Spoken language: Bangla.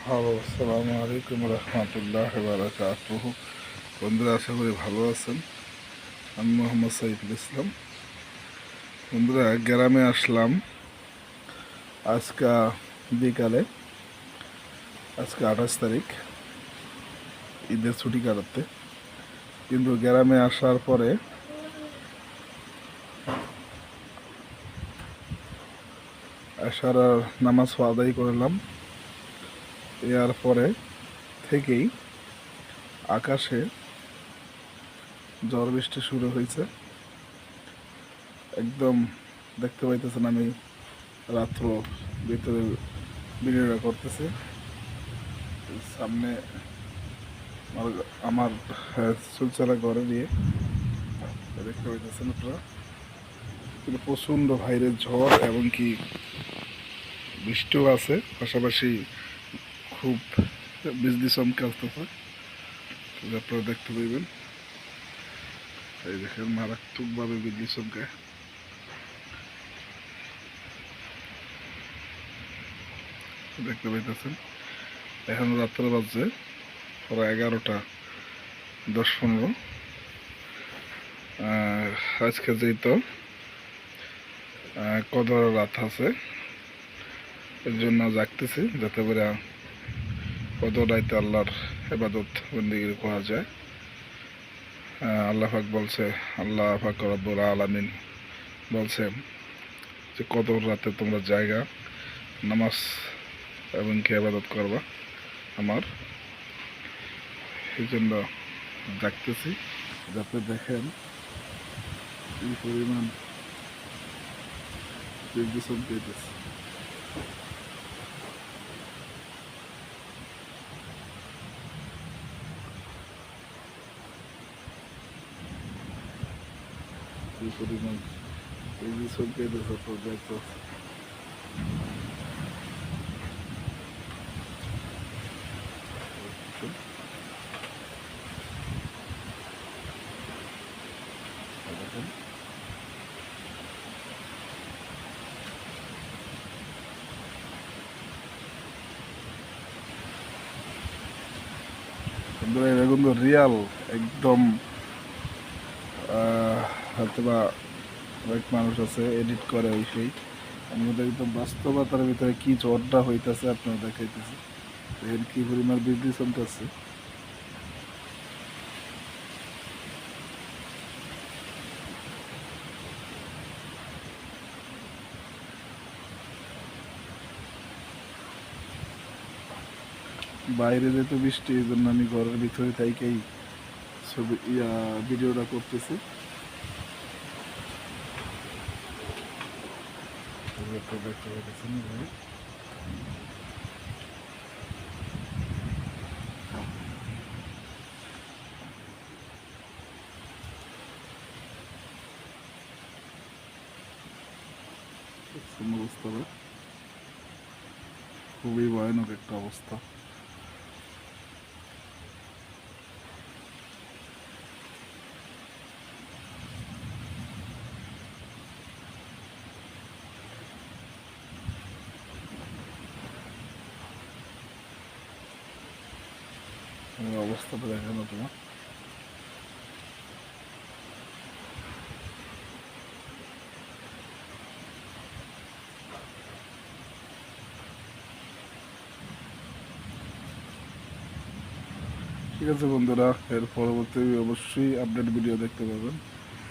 হ্যালো, আসসালামু আলাইকুম রহমতুল্লাহ বারাকাতুহ। বন্ধুরা, আশা করি ভালো আছেন। আমি মোহাম্মদ সাইফুল ইসলাম। বন্ধুরা, গ্রামে আসলাম আজকে বিকালে। আজকে 28 তারিখ, ঈদের ছুটি কাটাতে। কিন্তু গ্রামে আসার পরে আসার নামাজ আদায় করলাম। এর পরে থেকেই আকাশে ঝড় বৃষ্টি শুরু হয়েছে। একদম দেখতে পাইতেছেন, আমি রাত্র ভিতরে ভিডিওটা করতেছি। সামনে আমার চুলচালা ঘরে দিয়ে দেখতে পাইতেছেন আপনারা। কিন্তু প্রচণ্ড ভাইরের ঝড় এবং কি বৃষ্টিও আছে, পাশাপাশি খুব বিজলি চমকে আসতেছে, আপনারা দেখতে পাইবেন। এই দেখেন, মারাত্মকভাবে বিজলি চমকে দেখতে পাইতেছেন। এখন রাত্রে বাজছে প্রায় 11টা 10-15। আজকে যেহেতু কদর রাত আছে, এর জন্য জাগতেছি যাতে করে কদর রাইতে আল্লাহর ইবাদত বন্দেগী করা যায়। আল্লাহ পাক বলছে, আল্লাহ পাক রব্বুল আলামিন বলছে যে কদর রাতে তোমরা জায়গা নামাজ এবং কি ইবাদত করবা আমার। এই জন্য ডাকতেছি যাতে দেখেন এই পরিমাণ বিদ্যুৎ পেতেছে। এই পরিমাণ বিদ্যুৎ পেতেছে তো দেখতে দেখেন। এটা কিন্তু রিয়াল একদম। হয়তো বা অনেক মানুষ আছে এডিট করে ওই সেই, আমাদের একদম বাস্তবতার ভিতরে কি ঝড়টা হইতেছে আপনারা দেখাইতেছে। এর কি পরিমাণ বৃদ্ধি চলতেছে। বাইরে যেতে বৃষ্টি, এই জন্য আমি ঘরের ভিতরে থাইকেই ছবি ভিডিওটা করতেছি। দেখতে পাচ্ছেন ভাই, অবস্থা ভাই, খুবই ভয়ানক একটা অবস্থা। অবস্থাটা দেখানো তোমার। ঠিক আছে বন্ধুরা, এর পরবর্তী অবশ্যই আপডেট ভিডিও দেখতে পাবেন।